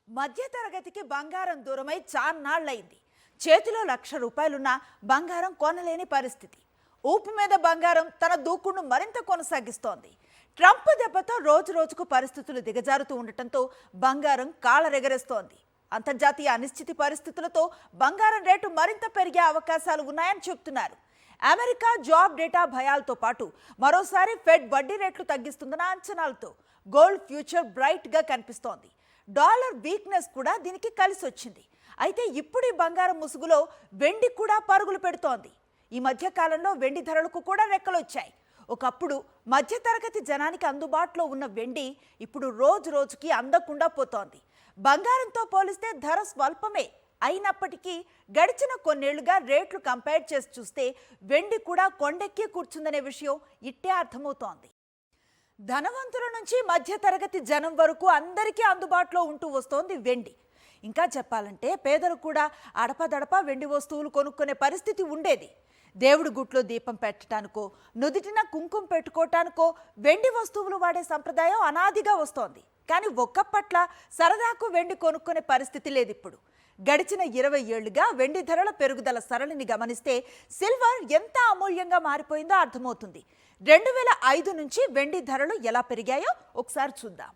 మధ్యతరగతికి బంగారం దూరమై చాన్నాళ్లైంది. చేతిలో ₹1,00,000 బంగారం కొనలేని పరిస్థితి. ఊపు మీద బంగారం తన దూకుడును మరింత కొనసాగిస్తోంది. ట్రంప్ దెబ్బతో రోజు రోజుకు పరిస్థితులు దిగజారుతూ ఉండటంతో బంగారం కాలరెగరేస్తోంది. అంతర్జాతీయ అనిశ్చితి పరిస్థితులతో బంగారం రేటు మరింత పెరిగే అవకాశాలు ఉన్నాయని చెబుతున్నారు. అమెరికా జాబ్ డేటా భయాలతో పాటు మరోసారి ఫెడ్ వడ్డీ రేట్లు తగ్గిస్తుందన్న అంచనాలతో గోల్డ్ ఫ్యూచర్ బ్రైట్ గా కనిపిస్తోంది. డాలర్ వీక్నెస్ కూడా దీనికి కలిసి వచ్చింది. అయితే ఇప్పుడు ఈ బంగారం ముసుగులో వెండి కూడా పరుగులు పెడుతోంది. ఈ మధ్య కాలంలో వెండి ధరలకు కూడా రెక్కలు వచ్చాయి. ఒకప్పుడు మధ్యతరగతి జనానికి అందుబాటులో ఉన్న వెండి ఇప్పుడు రోజు రోజుకి అందకుండా పోతోంది. బంగారంతో పోలిస్తే ధర స్వల్పమే అయినప్పటికీ గడిచిన కొన్నేళ్లుగా రేట్లు కంపేర్ చేసి చూస్తే వెండి కూడా కొండెక్కి కూర్చుందనే విషయం ఇట్టే అర్థమవుతోంది. ధనవంతుల నుంచి మధ్యతరగతి జనం వరకు అందరికీ అందుబాటులో ఉంటూ వస్తోంది వెండి. ఇంకా చెప్పాలంటే పేదలు కూడా అడపదడప వెండి వస్తువులు కొనుక్కునే పరిస్థితి ఉండేది. దేవుడి గుట్లో దీపం పెట్టడానికో నుదిటిన కుంకుమ పెట్టుకోవటానికో వెండి వస్తువులు వాడే సంప్రదాయం అనాదిగా వస్తోంది. కానీ ఒక్కప్పట్ల సరదాకు వెండి కొనుక్కునే పరిస్థితి లేదు ఇప్పుడు. గడిచిన 20 ఏళ్లుగా వెండి ధరల పెరుగుదల సరళిని గమనిస్తే సిల్వర్ ఎంత అమూల్యంగా మారిపోయిందో అర్థమవుతుంది. 2005 నుంచి వెండి ధరలు ఎలా పెరిగాయో ఒకసారి చూద్దాం.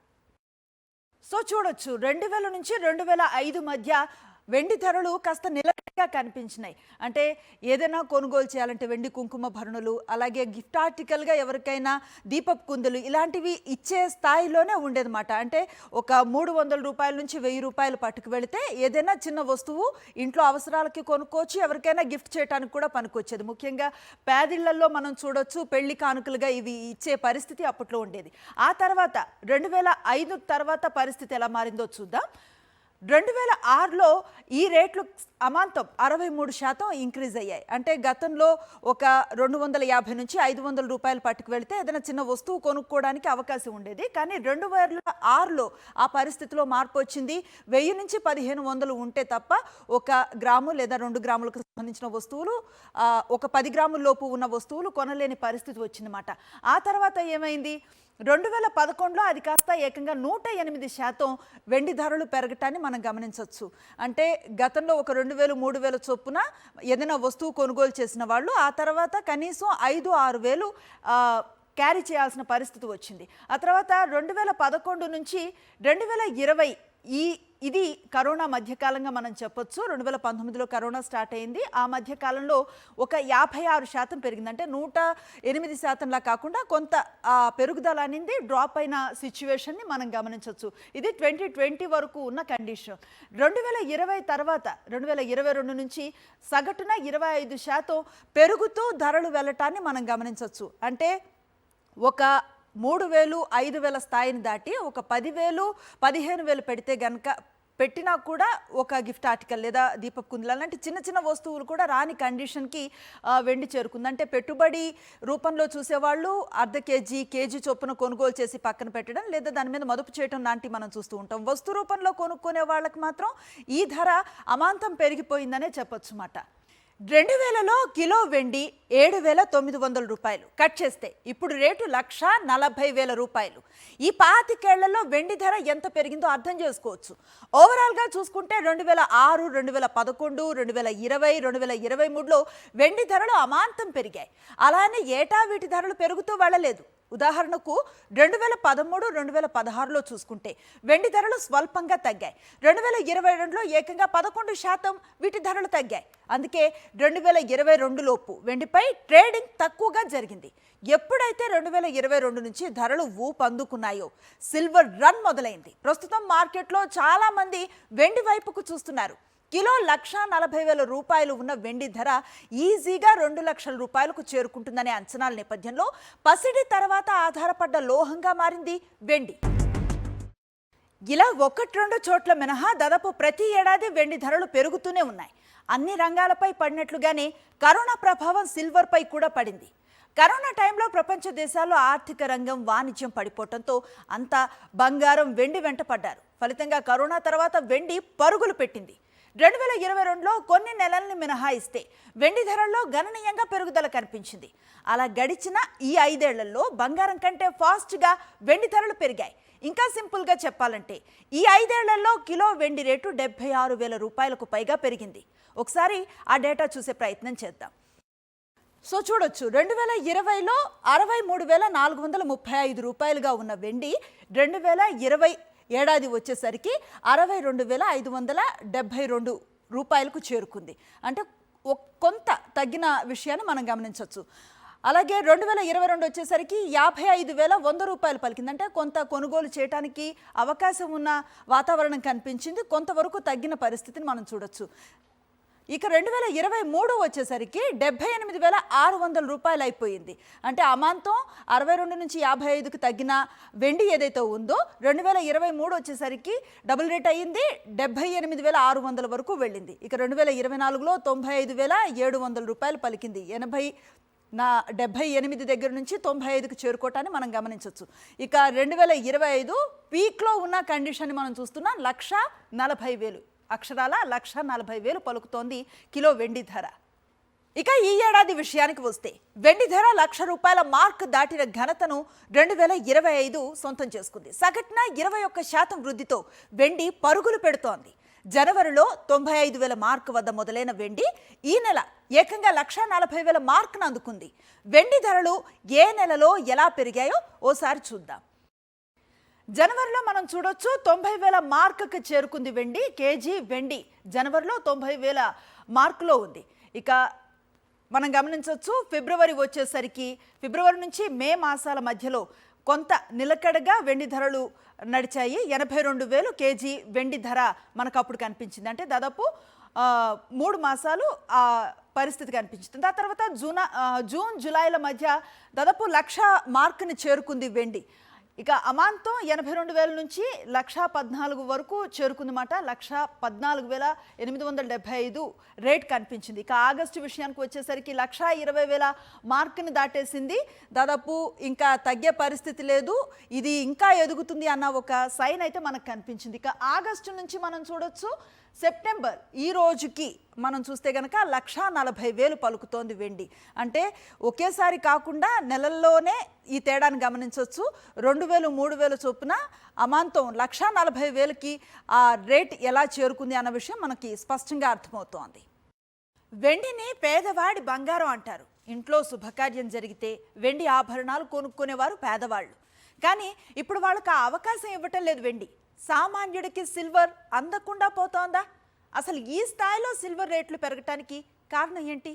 చూడొచ్చు 2000 నుంచి 2005 మధ్య వెండి ధరలు కాస్త నిలకడగా కనిపించినాయి. అంటే ఏదైనా కొనుగోలు చేయాలంటే వెండి కుంకుమ భరణులు, అలాగే గిఫ్ట్ ఆర్టికల్గా ఎవరికైనా దీపపు కుందులు ఇలాంటివి ఇచ్చే స్థాయిలోనే ఉండేదన్నమాట. అంటే ఒక ₹300 నుంచి ₹1000 పట్టుకు వెళితే ఏదైనా చిన్న వస్తువు ఇంట్లో అవసరాలకి కొనుక్కోవచ్చు, ఎవరికైనా గిఫ్ట్ చేయడానికి కూడా పనికొచ్చేది. ముఖ్యంగా పేదిళ్లలో మనం చూడొచ్చు పెళ్లి కానుకలుగా ఇవి ఇచ్చే పరిస్థితి అప్పట్లో ఉండేది. ఆ తర్వాత 2005 తర్వాత పరిస్థితి ఎలా మారిందో చూద్దాం. 2006లో ఈ రేట్లు అమాంతం 63% ఇంక్రీజ్ అయ్యాయి. అంటే గతంలో ఒక ₹250 నుంచి ₹500 పట్టుకు వెళితే ఏదైనా చిన్న వస్తువు కొనుక్కోవడానికి అవకాశం ఉండేది. కానీ 2006లో ఆ పరిస్థితిలో మార్పు వచ్చింది. 1000 నుంచి 1500 ఉంటే తప్ప 1 గ్రాము లేదా 2 గ్రాములకు సంబంధించిన వస్తువులు, ఒక 10 గ్రాముల లోపు ఉన్న వస్తువులు కొనలేని పరిస్థితి వచ్చిందన్నమాట. ఆ తర్వాత ఏమైంది? 2011లో అది కాస్త ఏకంగా 108% వెండి ధరలు పెరగటాన్ని మనం గమనించవచ్చు. అంటే గతంలో ఒక 2000, 3000 చొప్పున ఏదైనా వస్తువు కొనుగోలు చేసిన వాళ్ళు ఆ తర్వాత కనీసం 5-6 వేలు క్యారీ చేయాల్సిన పరిస్థితి వచ్చింది. ఆ తర్వాత 2011 నుంచి 2020 ఇది కరోనా మధ్యకాలంగా మనం చెప్పొచ్చు. 2019లో కరోనా స్టార్ట్ అయింది. ఆ మధ్యకాలంలో ఒక 56% పెరిగింది. అంటే 108%లా కాకుండా కొంత పెరుగుదల అనేది డ్రాప్ అయిన సిచ్యువేషన్ని మనం గమనించవచ్చు. ఇది 2020 వరకు ఉన్న కండిషన్. 2020 తర్వాత 2022 నుంచి సగటున 25% పెరుగుతూ ధరలు వెళ్ళటాన్ని మనం గమనించవచ్చు. అంటే ఒక 3000, 5000 స్థాయిని దాటి ఒక 10,000, 15,000 పెడితే గనక పెట్టినా కూడా ఒక గిఫ్ట్ ఆర్టికల్ లేదా దీపపు కుందులు అలాంటి చిన్న చిన్న వస్తువులు కూడా రాని కండిషన్కి వెండి చేరుకుంది. అంటే పెట్టుబడి రూపంలో చూసేవాళ్ళు అర్ధ కేజీ చొప్పున కొనుగోలు చేసి పక్కన పెట్టడం లేదా దాని మీద మదుపు చేయడం లాంటివి మనం చూస్తూ ఉంటాం. వస్తు రూపంలో కొనుక్కునే వాళ్ళకి మాత్రం ఈ ధర అమాంతం పెరిగిపోయిందనే చెప్పొచ్చు మాట. 2000లో కిలో వెండి ₹7,900 కట్ చేస్తే ఇప్పుడు రేటు ₹1,40,000. ఈ 25 ఏళ్లలో వెండి ధర ఎంత పెరిగిందో అర్థం చేసుకోవచ్చు. ఓవరాల్గా చూసుకుంటే 2006, 2011, 2020, 2023లో వెండి ధరలు అమాంతం పెరిగాయి. అలానే ఏటా వీటి ధరలు పెరుగుతూ వెళ్ళలేదు. ఉదాహరణకు 2013, 2016లో చూసుకుంటే వెండి ధరలు స్వల్పంగా తగ్గాయి. 2022లో ఏకంగా 11% వీటి ధరలు తగ్గాయి. అందుకే 2022 లోపు వెండిపై ట్రేడింగ్ తక్కువగా జరిగింది. ఎప్పుడైతే 2022 నుంచి ధరలు ఊపందుకున్నాయో సిల్వర్ రన్ మొదలైంది. ప్రస్తుతం మార్కెట్లో చాలా మంది వెండి వైపుకు చూస్తున్నారు. కిలో ₹1,40,000 ఉన్న వెండి ధర ఈజీగా ₹2,00,000కు చేరుకుంటుందనే అంచనాల నేపథ్యంలో పసిడి తర్వాత ఆధారపడ్డ లోహంగా మారింది వెండి. ఇలా 1-2 చోట్ల మినహా దాదాపు ప్రతి ఏడాది వెండి ధరలు పెరుగుతూనే ఉన్నాయి. అన్ని రంగాలపై పడినట్లుగానే కరోనా ప్రభావం సిల్వర్పై కూడా పడింది. కరోనా టైంలో ప్రపంచ దేశాల్లో ఆర్థిక రంగం, వాణిజ్యం పడిపోవడంతో అంతా బంగారం, వెండి వెంట పడ్డారు. ఫలితంగా కరోనా తర్వాత వెండి పరుగులు పెట్టింది. 2022లో కొన్ని నెలల్ని మినహాయిస్తే వెండి ధరల్లో గణనీయంగా పెరుగుదల కనిపించింది. అలా గడిచిన ఈ 5 ఏళ్లలో బంగారం కంటే ఫాస్ట్గా వెండి ధరలు పెరిగాయి. ఇంకా సింపుల్గా చెప్పాలంటే ఈ 5 ఏళ్లలో కిలో వెండి రేటు 76,000 రూపాయలకు పైగా పెరిగింది. ఒకసారి ఆ డేటా చూసే ప్రయత్నం చేద్దాం. సో చూడొచ్చు, 2020లో 63,435 రూపాయలుగా ఉన్న వెండి 2020 ఏడాది వచ్చేసరికి 62,572 రూపాయలకు చేరుకుంది. అంటే కొంత తగ్గిన విషయాన్ని మనం గమనించవచ్చు. అలాగే 2022 వచ్చేసరికి 55,100 రూపాయలు పలికింది. అంటే కొంత కొనుగోలు చేయడానికి అవకాశం ఉన్న వాతావరణం కనిపించింది, కొంతవరకు తగ్గిన పరిస్థితిని మనం చూడొచ్చు. ఇక 2023 వచ్చేసరికి 78,600 రూపాయలు అయిపోయింది. అంటే అమాంతం 62 నుంచి 55కి తగ్గిన వెండి ఏదైతే ఉందో 2023 వచ్చేసరికి డబుల్ రేట్ అయ్యింది, 78,600 వరకు వెళ్ళింది. ఇక 2024లో 95,700 రూపాయలు పలికింది. 78 దగ్గర నుంచి 95కి చేరుకోవటాన్ని మనం గమనించవచ్చు. ఇక 2025 పీక్లో ఉన్న కండిషన్ని మనం చూస్తున్నాం. 1,40,000 అక్షరాల 1,40,000 పలుకుతోంది కిలో వెండి ధర. ఇక ఈ ఏడాది విషయానికి వస్తే వెండి ధర 1,00,000 రూపాయల మార్క్ దాటిన ఘనతను 2025 సొంతం చేసుకుంది. సగటున 21% వృద్ధితో వెండి పరుగులు పెడుతోంది. జనవరిలో 95,000 మార్క్ వద్ద మొదలైన వెండి ఈ నెల ఏకంగా 1,40,000 మార్క్ను అందుకుంది. వెండి ధరలు ఏ నెలలో ఎలా పెరిగాయో ఓసారి చూద్దాం. జనవరిలో మనం చూడొచ్చు 90,000 మార్కుకి చేరుకుంది వెండి. కేజీ వెండి జనవరిలో 90,000 మార్కులో ఉంది. ఇక మనం గమనించవచ్చు, ఫిబ్రవరి వచ్చేసరికి ఫిబ్రవరి నుంచి మే మాసాల మధ్యలో కొంత నిలకడగా వెండి ధరలు నడిచాయి. 82,000 కేజీ వెండి ధర మనకు అప్పుడు కనిపించింది. అంటే దాదాపు 3 మాసాలు ఆ పరిస్థితి కనిపించింది. ఆ తర్వాత జూన్ జూలైల మధ్య దాదాపు 1,00,000 మార్కుని చేరుకుంది వెండి. ఇక అమాంతం 82,000 నుంచి 1,14,000 వరకు చేరుకుందన్నమాట. 1,14,875 రేట్ కనిపించింది. ఇక ఆగస్టు విషయానికి వచ్చేసరికి 1,20,000 మార్కుని దాటేసింది. దాదాపు ఇంకా తగ్గే పరిస్థితి లేదు, ఇది ఇంకా ఎదుగుతుంది అన్న ఒక సైన్ అయితే మనకు కనిపించింది. ఇక ఆగస్టు నుంచి మనం చూడొచ్చు, సెప్టెంబర్ ఈ రోజుకి మనం చూస్తే కనుక 1,40,000 పలుకుతోంది వెండి. అంటే ఒకేసారి కాకుండా నెలల్లోనే ఈ తేడాను గమనించవచ్చు. 2,000 3,000 చొప్పున అమాంతం 1,40,000కి ఆ రేట్ ఎలా చేరుకుంది అన్న విషయం మనకి స్పష్టంగా అర్థమవుతోంది. వెండిని పేదవాడి బంగారం అంటారు. ఇంట్లో శుభకార్యం జరిగితే వెండి ఆభరణాలు కొనుక్కునేవారు పేదవాళ్ళు. కానీ ఇప్పుడు వాళ్ళకి ఆ అవకాశం ఇవ్వటం లేదు. వెండి సామాన్యుడికి సిల్వర్ అందకుండా పోతోందా? అసలు ఈ స్థాయిలో సిల్వర్ రేట్లు పెరగటానికి కారణం ఏంటి?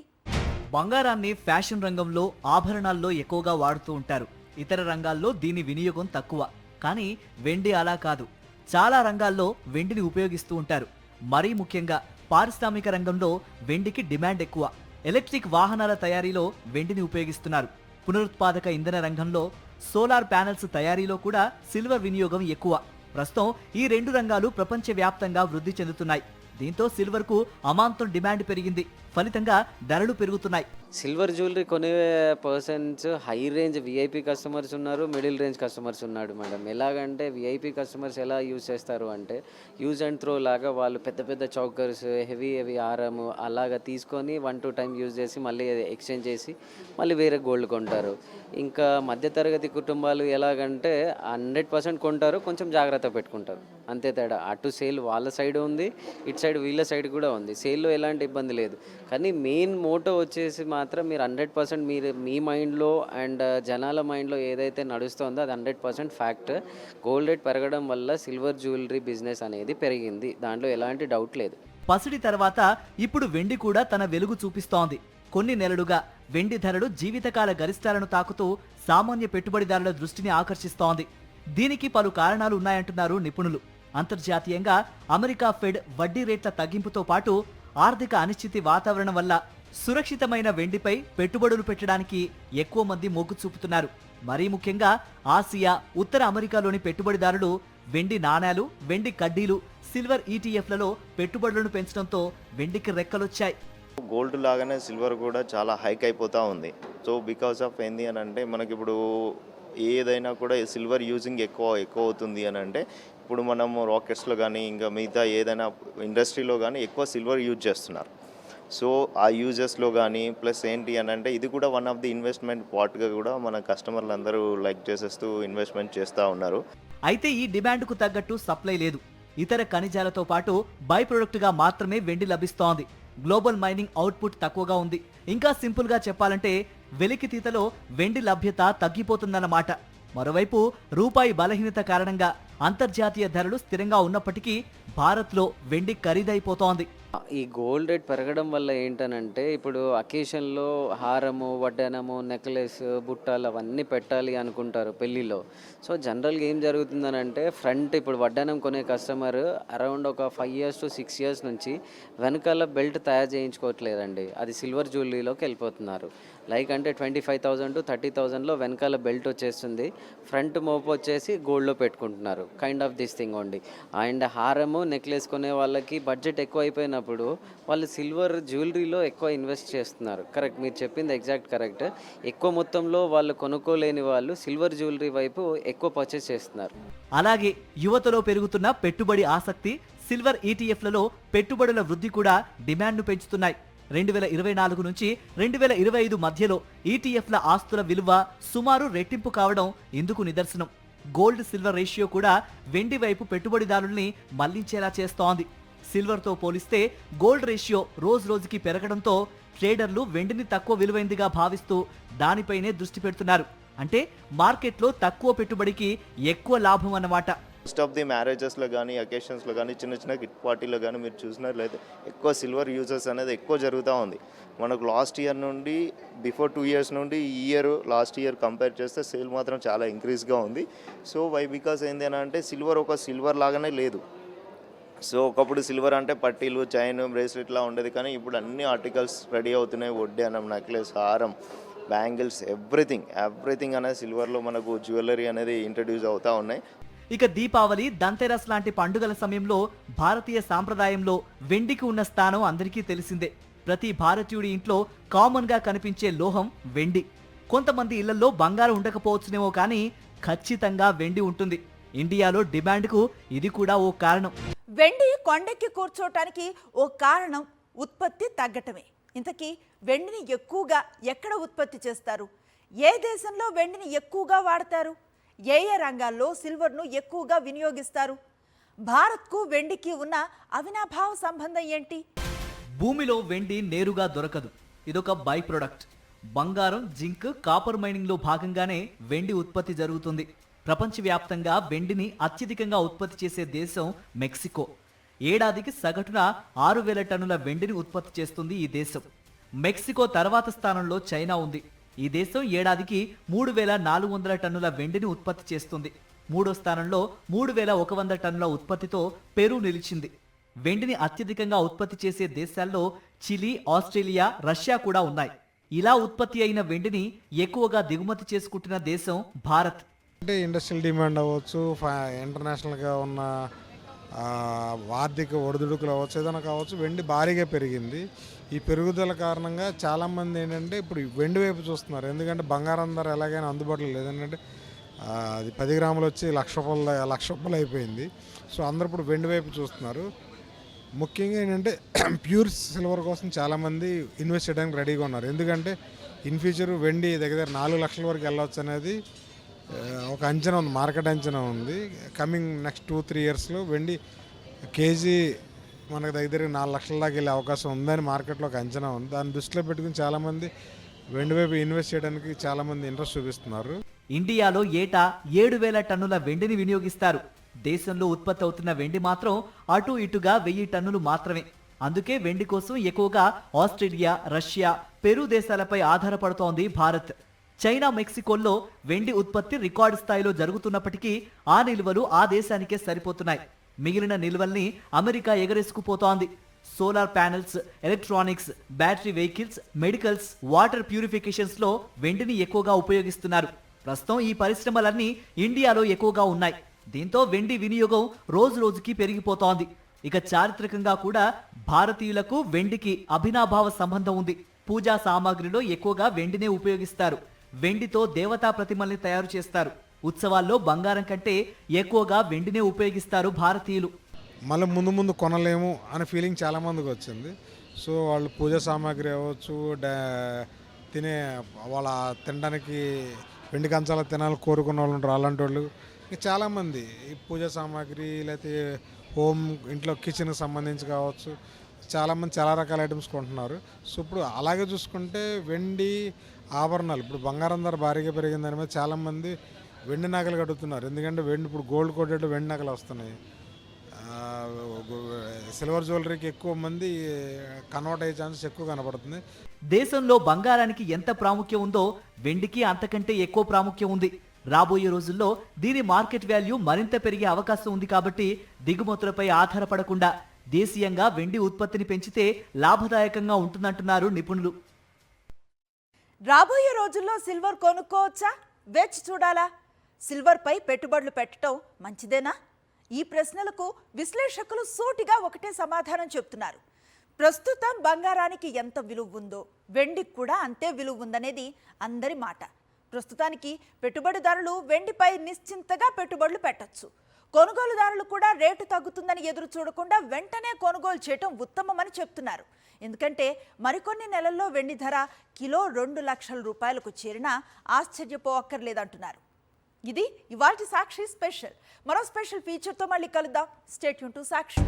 బంగారాన్ని ఫ్యాషన్ రంగంలో ఆభరణాల్లో ఎక్కువగా వాడుతూ ఉంటారు. ఇతర రంగాల్లో దీని వినియోగం తక్కువ. కానీ వెండి అలా కాదు. చాలా రంగాల్లో వెండిని ఉపయోగిస్తూ ఉంటారు. మరీ ముఖ్యంగా పారిశ్రామిక రంగంలో వెండికి డిమాండ్ ఎక్కువ. ఎలక్ట్రిక్ వాహనాల తయారీలో వెండిని ఉపయోగిస్తున్నారు. పునరుత్పాదక ఇంధన రంగంలో, సోలార్ ప్యానెల్స్ తయారీలో కూడా సిల్వర్ వినియోగం ఎక్కువ. ప్రస్తుతం ఈ 2 రంగాలు ప్రపంచవ్యాప్తంగా వృద్ధి చెందుతున్నాయి. దీంతో సిల్వర్కు అమాంతం డిమాండ్ పెరిగింది. ఫలితంగా ధరలు పెరుగుతున్నాయి. సిల్వర్ జ్యువెలరీ కొనే persons high range VIP customers ఉన్నారు, మిడిల్ రేంజ్ కస్టమర్స్ ఉన్నాడు మేడం. ఎలాగంటే విఐపి కస్టమర్స్ ఎలా యూజ్ చేస్తారు అంటే యూజ్ అండ్ త్రో లాగా వాళ్ళు పెద్ద పెద్ద చౌకర్స్, హెవీ ఆరము అలాగా తీసుకొని 1-2 టైం యూజ్ చేసి మళ్ళీ ఎక్స్చేంజ్ చేసి మళ్ళీ వేరే గోల్డ్ కొంటారు. ఇంకా మధ్యతరగతి కుటుంబాలు ఎలాగంటే 100% కొంటారు, కొంచెం జాగ్రత్త పెట్టుకుంటారు, అంతే తేడా. అటు సేల్ వాళ్ళ సైడ్ ఉంది, ఇటు సైడ్ వీళ్ళ సైడ్ కూడా ఉంది. సేల్లో ఎలాంటి ఇబ్బంది లేదు. కానీ మెయిన్ మోటో వచ్చేసి మాత్రం మీరు 100% మీరు మీ మైండ్లో అండ్ జనాల మైండ్లో ఏదైతే నడుస్తుందో అది 100% ఫ్యాక్ట్. గోల్డ్ రేట్ పెరగడం వల్ల సిల్వర్ జ్యువెలరీ బిజినెస్ అనేది పెరిగింది, దాంట్లో ఎలాంటి డౌట్ లేదు. పసిడి తర్వాత ఇప్పుడు వెండి కూడా తన వెలుగు చూపిస్తోంది. కొన్ని నెలలుగా వెండి ధరలు జీవితకాల గరిష్టాలను తాకుతూ సామాన్య పెట్టుబడిదారుల దృష్టిని ఆకర్షిస్తోంది. దీనికి పలు కారణాలు ఉన్నాయంటున్నారు నిపుణులు. అంతర్జాతీయంగా అమెరికా ఫెడ్ వడ్డీ రేట్ల తగ్గింపుతో పాటు ఆర్థిక అనిశ్చితి వాతావరణం వల్ల సురక్షితమైన వెండిపై పెట్టుబడులు పెట్టడానికి ఎక్కువ మంది మొగ్గు చూపుతున్నారు. మరీ ముఖ్యంగా ఆసియా, ఉత్తర అమెరికాలోని పెట్టుబడిదారులు వెండి నాణేలు, వెండి కడ్డీలు, సిల్వర్ ఈటీఎఫ్లలో పెట్టుబడులను పెంచడంతో వెండికి రెక్కలొచ్చాయి. గోల్డ్ లాగానే సిల్వర్ కూడా చాలా హైక్ అయిపోతూ ఉంది. సో బికాస్ ఆఫ్ ఏంది అని అంటే మనకి ఇప్పుడు ఏదైనా కూడా సిల్వర్ యూజింగ్ ఎక్కువ అవుతుంది అని అంటే ఇప్పుడు మనం రాకెట్స్లో కానీ ఇంకా మిగతా ఏదైనా ఇండస్ట్రీలో కానీ ఎక్కువ సిల్వర్ యూజ్ చేస్తున్నారు. సో ఆ యూజెస్లో కానీ ప్లస్ ఏంటి అని అంటే ఇది కూడా వన్ ఆఫ్ ది ఇన్వెస్ట్మెంట్ పార్ట్గా కూడా మన కస్టమర్లు అందరూ లైక్ చేసేస్తూ ఇన్వెస్ట్మెంట్ చేస్తూ ఉన్నారు. అయితే ఈ డిమాండ్కు తగ్గట్టు సప్లై లేదు. ఇతర ఖనిజాలతో పాటు బై ప్రొడక్ట్గా మాత్రమే వెండి లభిస్తోంది. గ్లోబల్ మైనింగ్ అవుట్పుట్ తక్కువగా ఉంది. ఇంకా సింపుల్గా చెప్పాలంటే వెలికితీతలో వెండి లభ్యత తగ్గిపోతుందన్నమాట. మరోవైపు రూపాయి బలహీనత కారణంగా అంతర్జాతీయ ధరలు స్థిరంగా ఉన్నప్పటికీ భారత్లో వెండి ఖరీదైపోతోంది. ఈ గోల్డ్ రేట్ పెరగడం వల్ల ఏంటనంటే ఇప్పుడు అకేషన్లో హారము, వడ్డానము, నెక్లెస్, బుట్టాలు అవన్నీ పెట్టాలి అనుకుంటారు పెళ్ళిలో. సో జనరల్గా ఏం జరుగుతుందనంటే ఫ్రంట్ ఇప్పుడు వడ్డానం కొనే కస్టమర్ అరౌండ్ ఒక 5 years to 6 years నుంచి వెనకాల బెల్ట్ తయారు చేయించుకోవట్లేదండి. అది సిల్వర్ జ్యువెలరీలోకి వెళ్ళిపోతున్నారు. లైక్ అంటే 25,000 to 30,000లో వెనకాల బెల్ట్ వచ్చేస్తుంది, ఫ్రంట్ మోపు వచ్చేసి గోల్డ్లో పెట్టుకుంటున్నారు. Kind of this thing only. And హారము, నెక్లెస్ కొనే వాళ్ళకి బడ్జెట్ ఎక్కువ అయిపోయినప్పుడు వాళ్ళు సిల్వర్ జ్యువెలరీలో ఎక్కువ ఇన్వెస్ట్ చేస్తున్నారు. కరెక్ట్, మీరు చెప్పింది ఎగ్జాక్ట్ కరెక్ట్. ఎక్కువ మొత్తంలో వాళ్ళు కొనుక్కోలేని వాళ్ళు సిల్వర్ జ్యువెలరీ వైపు ఎక్కువ పర్చేస్ చేస్తున్నారు. అలాగే యువతలో పెరుగుతున్న పెట్టుబడి ఆసక్తి, సిల్వర్ ఈటీఎఫ్లలో పెట్టుబడుల వృద్ధి కూడా డిమాండ్ను పెంచుతున్నాయి. 2024 నుంచి 2025 మధ్యలో ఈటీఎఫ్ల ఆస్తుల విలువ సుమారు రెట్టింపు కావడం ఇందుకు నిదర్శనం. గోల్డ్ సిల్వర్ రేషియో కూడా వెండి వైపు పెట్టుబడిదారుల్ని మళ్లించేలా చేస్తోంది. సిల్వర్తో పోలిస్తే గోల్డ్ రేషియో రోజుకి పెరగడంతో ట్రేడర్లు వెండిని తక్కువ విలువైందిగా భావిస్తూ దానిపైనే దృష్టి పెడుతున్నారు. అంటే మార్కెట్లో తక్కువ పెట్టుబడికి ఎక్కువ లాభం అన్నమాట. మోస్ట్ ఆఫ్ ది మ్యారేజెస్లో కానీ అకేషన్స్లో కానీ చిన్న కిట్ పార్టీలో కానీ మీరు చూసినట్లయితే ఎక్కువ సిల్వర్ యూజెస్ అనేది ఎక్కువ జరుగుతూ ఉంది. మనకు లాస్ట్ ఇయర్ నుండి బిఫోర్ 2 years నుండి ఈ ఇయర్ లాస్ట్ ఇయర్ కంపేర్ చేస్తే సేల్ మాత్రం చాలా ఇంక్రీజ్గా ఉంది. సో వై బికాస్ ఏంటి అని అంటే సిల్వర్ ఒక సిల్వర్ లాగానే లేదు. సో ఒకప్పుడు సిల్వర్ అంటే పట్టీలు, చైన్, బ్రేస్లెట్లా ఉండేది, కానీ ఇప్పుడు అన్ని ఆర్టికల్స్ రెడీ అవుతున్నాయి. వడ్డానం, నెక్లెస్, హారం, బ్యాంగిల్స్, ఎవ్రీథింగ్ అనేది సిల్వర్లో మనకు జ్యువెలరీ అనేది ఇంట్రడ్యూస్ అవుతూ ఉన్నాయి. ఇక దీపావళి, దంతెరస్ లాంటి పండుగల సమయంలో భారతీయ సాంప్రదాయంలో వెండికి ఉన్న స్థానం అందరికీ తెలిసిందే. ప్రతి భారతీయుడి ఇంట్లో కామన్ గా కనిపించే లోహం వెండి. కొంతమంది ఇళ్లలో బంగారం ఉండకపోవచ్చునేమో కానీ ఖచ్చితంగా వెండి ఉంటుంది. ఇండియాలో డిమాండ్కు ఇది కూడా ఓ కారణం. వెండి కొండెక్కి కూర్చోటానికి ఓ కారణం ఉత్పత్తి తగ్గటమే. ఇంతకీ వెండిని ఎక్కువగా ఎక్కడ ఉత్పత్తి చేస్తారు? ఏ దేశంలో వెండిని ఎక్కువగా వాడతారు? ఏ రంగాల్లో సిల్వర్ను ఎక్కువగా వినియోగిస్తారు? భారత్కు వెండికి ఉన్న అవినాభావ సంబంధం ఏంటి? భూమిలో వెండి నేరుగా దొరకదు. ఇదొక బై ప్రొడక్ట్. బంగారం, జింక్, కాపర్ మైనింగ్లో భాగంగానే వెండి ఉత్పత్తి జరుగుతుంది. ప్రపంచవ్యాప్తంగా వెండిని అత్యధికంగా ఉత్పత్తి చేసే దేశం మెక్సికో. ఏడాదికి సగటున 6,000 టన్నుల వెండిని ఉత్పత్తి చేస్తుంది ఈ దేశం. మెక్సికో తర్వాత స్థానంలో చైనా ఉంది. ఈ దేశం ఏడాదికి 3,400 టన్నుల వెండిని ఉత్పత్తి చేస్తుంది. మూడో స్థానంలో 3,100 టన్నుల ఉత్పత్తితో పెరు నిలిచింది. వెండిని అత్యధికంగా ఉత్పత్తి చేసే దేశాల్లో చిలీ, ఆస్ట్రేలియా, రష్యా కూడా ఉన్నాయి. ఇలా ఉత్పత్తి అయిన వెండిని ఎక్కువగా దిగుమతి చేసుకుంటున్న దేశం భారత్. అంటే ఇండస్ట్రియల్ డిమాండ్ అవ్వచ్చు, ఇంటర్నేషనల్గా ఉన్న ఆర్థిక ఒడిదుడుకులు అవ్వచ్చు, ఏదైనా కావచ్చు, వెండి భారీగా పెరిగింది. ఈ పెరుగుదల కారణంగా చాలామంది ఏంటంటే ఇప్పుడు వెండి వైపు చూస్తున్నారు. ఎందుకంటే బంగారం ధర ఎలాగైనా అందుబాటులో లేదు. ఎందుకంటే అది 10 గ్రాములు వచ్చి ₹1,00,000 అయిపోయింది. సో అందరూ ఇప్పుడు వెండి వైపు చూస్తున్నారు. ముఖ్యంగా ఏంటంటే ప్యూర్ సిల్వర్ కోసం చాలామంది ఇన్వెస్ట్ చేయడానికి రెడీగా ఉన్నారు. ఎందుకంటే ఇన్ ఫ్యూచర్ వెండి దగ్గర 4 లక్షల వరకు వెళ్ళవచ్చు అనేది ఒక అంచనా ఉంది, మార్కెట్ అంచనా ఉంది. కమింగ్ నెక్స్ట్ 2-3 yearsలో వెండి కేజీ మనకు దగ్గర 4 లక్షల దాకా వెళ్ళే అవకాశం ఉందని మార్కెట్లో ఒక అంచనా ఉంది. దాన్ని దృష్టిలో పెట్టుకుని చాలామంది వెండి వైపు ఇన్వెస్ట్ చేయడానికి చాలామంది ఇంట్రెస్ట్ చూపిస్తున్నారు. ఇండియాలో ఏటా 7,000 టన్నుల వెండిని వినియోగిస్తారు. దేశంలో ఉత్పత్తి అవుతున్న వెండి మాత్రం అటు ఇటుగా 1000 టన్నులు మాత్రమే. అందుకే వెండి కోసం ఎక్కువగా ఆస్ట్రేలియా, రష్యా, పెరు దేశాలపై ఆధారపడుతోంది భారత్. చైనా, మెక్సికోల్లో వెండి ఉత్పత్తి రికార్డు స్థాయిలో జరుగుతున్నప్పటికీ ఆ నిల్వలు ఆ దేశానికే సరిపోతున్నాయి. మిగిలిన నిల్వల్ని అమెరికా ఎగరేసుకుపోతోంది. Solar panels, electronics, battery vehicles, medicals, water ప్యూరిఫికేషన్స్లో వెండిని ఎక్కువగా ఉపయోగిస్తున్నారు. ప్రస్తుతం ఈ పరిశ్రమలన్నీ ఇండియాలో ఎక్కువగా ఉన్నాయి. దీంతో వెండి వినియోగం రోజుకి పెరిగిపోతోంది. ఇక చారిత్రకంగా కూడా భారతీయులకు వెండికి అభినాభావ సంబంధం ఉంది. పూజా సామాగ్రిలో ఎక్కువగా వెండినే ఉపయోగిస్తారు. వెండితో దేవతా ప్రతిమల్ని తయారు చేస్తారు. ఉత్సవాల్లో బంగారం కంటే ఎక్కువగా వెండినే ఉపయోగిస్తారు భారతీయులు. మళ్ళీ ముందు కొనలేము అనే ఫీలింగ్ చాలామందికి వచ్చింది. సో వాళ్ళు పూజా సామాగ్రి అవ్వచ్చు, తినే వాళ్ళ తినడానికి వెండి కంచాల తినాలని కోరుకున్న వాళ్ళు ఉంటారు. అలాంటి వాళ్ళు ఇంకా చాలామంది ఈ పూజా సామాగ్రి లేకపోతే హోమ్ ఇంట్లో కిచెన్కి సంబంధించి కావచ్చు, చాలామంది చాలా రకాల ఐటమ్స్ కొంటున్నారు. సో ఇప్పుడు అలాగే చూసుకుంటే వెండి ఆభరణాలు, ఇప్పుడు బంగారం ధర భారీగా పెరిగిన దాని మీద చాలామంది వెండి నగలు కడుగుతున్నారు. ఎందుకంటే వెండి ఇప్పుడు గోల్డ్ కోటెడ్ వెండి నగలు వస్తున్నాయి. సిల్వర్ జ్యువెలరీకి ఎక్కువ మంది కన్వర్ట్ అయ్యే ఛాన్సెస్ ఎక్కువ కనపడుతుంది. దేశంలో బంగారానికి ఎంత ప్రాముఖ్యం ఉందో వెండికి అంతకంటే ఎక్కువ ప్రాముఖ్యం ఉంది. రాబోయే రోజుల్లో దీని మార్కెట్ వాల్యూ మరింత పెరిగే అవకాశం ఉంది. కాబట్టి దిగుమతులపై ఆధారపడకుండా దేశీయంగా వెండి ఉత్పత్తిని పెంచితే లాభదాయకంగా ఉంటుందంటున్నారు నిపుణులు. రాబోయే రోజుల్లో సిల్వర్ కొనుక్కోవచ్చా? వేచి చూడాలా? సిల్వర్పై పెట్టుబడులు పెట్టడం మంచిదేనా? ఈ ప్రశ్నలకు విశ్లేషకులు సూటిగా ఒకటే సమాధానం చెప్తున్నారు. ప్రస్తుతం బంగారానికి ఎంత విలువ ఉందో వెండికి కూడా అంతే విలువ ఉందనేది అందరి మాట. ప్రస్తుతానికి పెట్టుబడిదారులు వెండిపై నిశ్చింతగా పెట్టుబడులు పెట్టొచ్చు. కొనుగోలుదారులు కూడా రేటు తగ్గుతుందని ఎదురు చూడకుండా వెంటనే కొనుగోలు చేయటం ఉత్తమమని చెప్తున్నారు. ఎందుకంటే మరికొన్ని నెలల్లో వెండి ధర కిలో 2 లక్షల రూపాయలకు చేరినా ఆశ్చర్యపోవక్కర్లేదంటున్నారు. ఇది ఇవాల్టి సాక్షి స్పెషల్. మరో స్పెషల్ ఫీచర్తో మళ్ళీ కలుద్దాం. Stay tune to Sakshi.